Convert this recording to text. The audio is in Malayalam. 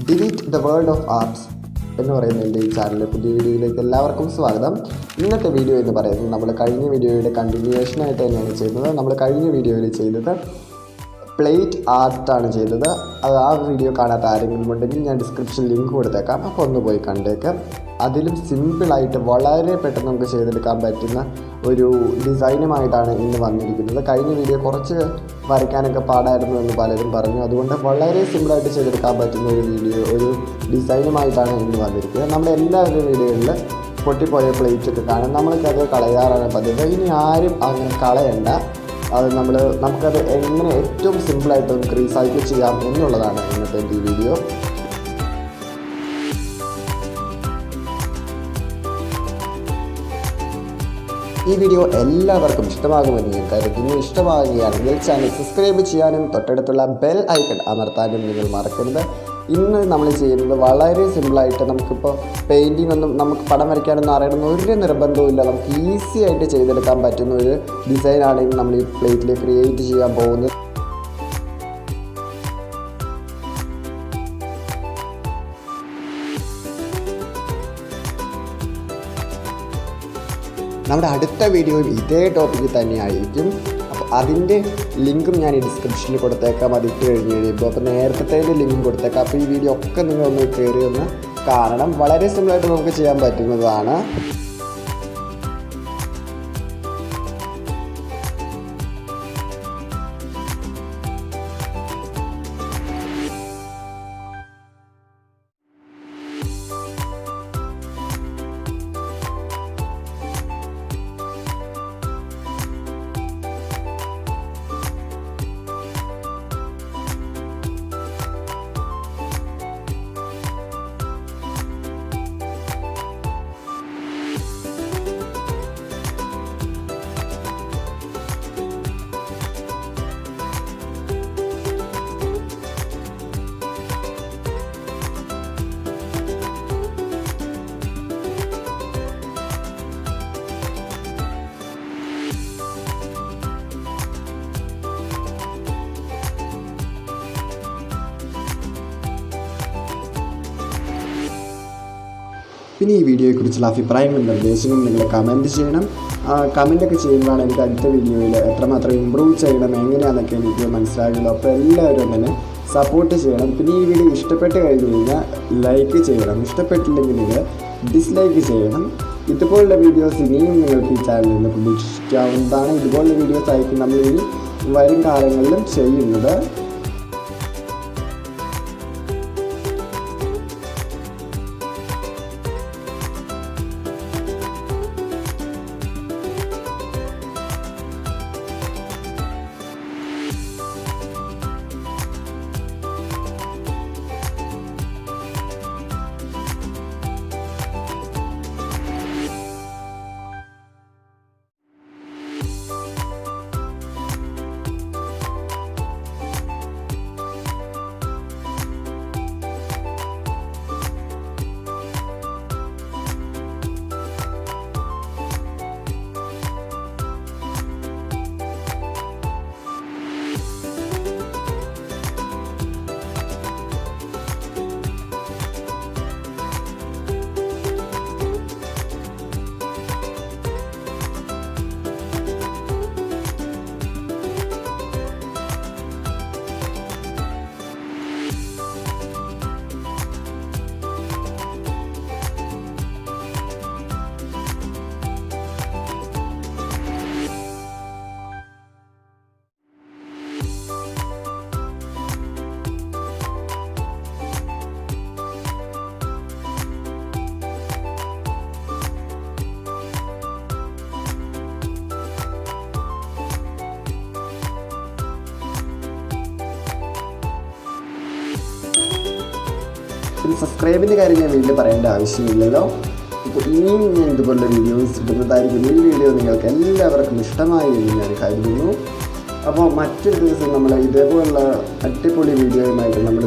Delete the world of arts എന്ന് പറയുന്ന എൻ്റെ ഈ ചാനലിലെ പുതിയ വീഡിയോയിലേക്ക് എല്ലാവർക്കും സ്വാഗതം. ഇന്നത്തെ വീഡിയോ എന്ന് പറയുന്നത് നമ്മൾ കഴിഞ്ഞ വീഡിയോയുടെ കണ്ടിന്യൂവേഷനായിട്ട് തന്നെയാണ് ചെയ്യുന്നത്. നമ്മൾ കഴിഞ്ഞ വീഡിയോയിൽ ചെയ്തത് പ്ലേറ്റ് ആർട്ടാണ് ചെയ്തത്. ആ വീഡിയോ കാണാത്ത ആരെങ്കിലും ഉണ്ടെങ്കിൽ ഞാൻ ഡിസ്ക്രിപ്ഷനിൽ ലിങ്ക് കൊടുത്തേക്കാം, അപ്പോൾ ഒന്ന് പോയി കണ്ടേക്കാം. അതിലും സിമ്പിളായിട്ട് വളരെ പെട്ടെന്ന് നമുക്ക് ചെയ്തെടുക്കാൻ പറ്റുന്ന ഒരു ഡിസൈനുമായിട്ടാണ് ഇന്ന് വന്നിരിക്കുന്നത്. കഴിഞ്ഞ വീഡിയോ കുറച്ച് വരയ്ക്കാനൊക്കെ പാടായിരുന്നു എന്ന് പലരും പറഞ്ഞു. അതുകൊണ്ട് വളരെ സിമ്പിളായിട്ട് ചെയ്തെടുക്കാൻ പറ്റുന്ന ഒരു ഡിസൈനുമായിട്ടാണ് ഇന്ന് വന്നിരിക്കുന്നത്. നമ്മുടെ എല്ലാവരുടെ വീഡിയോകളിൽ പൊട്ടിപ്പോയ പ്ലേറ്റൊക്കെ കാണും, നമ്മൾക്കത് കളയാറാണ് പതിവ്. ഇനി ആരും അങ്ങനെ കളയണ്ട. അത് നമുക്കത് എങ്ങനെ ഏറ്റവും സിമ്പിളായിട്ട് നമുക്ക് റീസൈക്കിൾ ചെയ്യാം എന്നുള്ളതാണ് ഇന്നത്തെ ഈ വീഡിയോ. ഈ വീഡിയോ എല്ലാവർക്കും ഇഷ്ടമാകുമെന്ന് ഞാൻ കരുതുന്നു. ഇഷ്ടമാകുകയാണെങ്കിൽ ചാനൽ സബ്സ്ക്രൈബ് ചെയ്യാനും തൊട്ടടുത്തുള്ള ബെൽ ഐക്കൺ അമർത്താനും നിങ്ങൾ മറക്കരുത്. ഇന്ന് നമ്മൾ ചെയ്യുന്നത് വളരെ സിമ്പിളായിട്ട്, നമുക്കിപ്പോൾ പെയിൻറ്റിംഗ് ഒന്നും നമുക്ക് പടം വരയ്ക്കാനൊന്നും അറിയണമെന്ന് ഒരു നിർബന്ധവുമില്ല, നമുക്ക് ഈസി ആയിട്ട് ചെയ്തെടുക്കാൻ പറ്റുന്ന ഒരു ഡിസൈനാണ് ഇന്ന് നമ്മൾ ഈ പ്ലേറ്റിൽ ക്രിയേറ്റ് ചെയ്യാൻ പോകുന്നത്. നമ്മുടെ അടുത്ത വീഡിയോയും ഇതേ ടോപ്പിക്ക് തന്നെയായിരിക്കും. അപ്പോൾ അതിൻ്റെ ലിങ്കും ഞാൻ ഈ ഡിസ്ക്രിപ്ഷനിൽ കൊടുത്തേക്കാം. അതിട്ട് കഴിയുമ്പോൾ അപ്പോൾ നേരത്തെ ലിങ്കും കൊടുത്തേക്കാം. അപ്പോൾ ഈ വീഡിയോ ഒക്കെ നിങ്ങളൊന്ന് കയറി ഒന്ന് കാണണം. വളരെ സിമ്പിളായിട്ട് നമുക്ക് ചെയ്യാൻ പറ്റുന്നതാണ്. പിന്നെ ഈ വീഡിയോയെക്കുറിച്ചുള്ള അഭിപ്രായങ്ങളും നിർദ്ദേശങ്ങളും നിങ്ങൾ കമൻറ്റ് ചെയ്യണം. കമൻറ്റൊക്കെ ചെയ്യുമ്പോഴാണ് എനിക്ക് അടുത്ത വീഡിയോയിൽ എത്രമാത്രം ഇമ്പ്രൂവ് ചെയ്യണം എങ്ങനെയാണെന്നൊക്കെ എനിക്ക് മനസ്സിലാകുള്ളൂ. അപ്പോൾ എല്ലാവരും തന്നെ സപ്പോർട്ട് ചെയ്യണം. പിന്നെ ഈ വീഡിയോ ഇഷ്ടപ്പെട്ട് കഴിഞ്ഞ് കഴിഞ്ഞാൽ ലൈക്ക് ചെയ്യണം, ഇഷ്ടപ്പെട്ടില്ലെങ്കിൽ നിങ്ങൾ ഡിസ്ലൈക്ക് ചെയ്യണം. ഇതുപോലുള്ള വീഡിയോസ് ഇനിയും നിങ്ങൾക്ക് ഈ ചാനലിൽ നിന്ന് പ്രതീക്ഷിക്കാവുന്നതാണ്. ഇതുപോലുള്ള വീഡിയോസ് ആയിരിക്കും നമ്മൾ ഇനി വരും കാലങ്ങളിലും ചെയ്യുന്നത്. പിന്നെ സബ്സ്ക്രൈബിൻ്റെ കാര്യം ഞാൻ വീട്ടിൽ പറയേണ്ട ആവശ്യമില്ലല്ലോ. ഇപ്പോൾ ഇനിയും ഞാൻ ഇതുപോലുള്ള വീഡിയോസ് ഇടുന്നതായിരിക്കും. ഈ വീഡിയോ നിങ്ങൾക്ക് എല്ലാവർക്കും ഇഷ്ടമായി എന്ന് ഞാൻ കരുതുന്നു. അപ്പോൾ മറ്റൊരു ദിവസം നമ്മൾ ഇതേപോലുള്ള അടിപൊളി വീഡിയോയുമായിട്ട് നമ്മൾ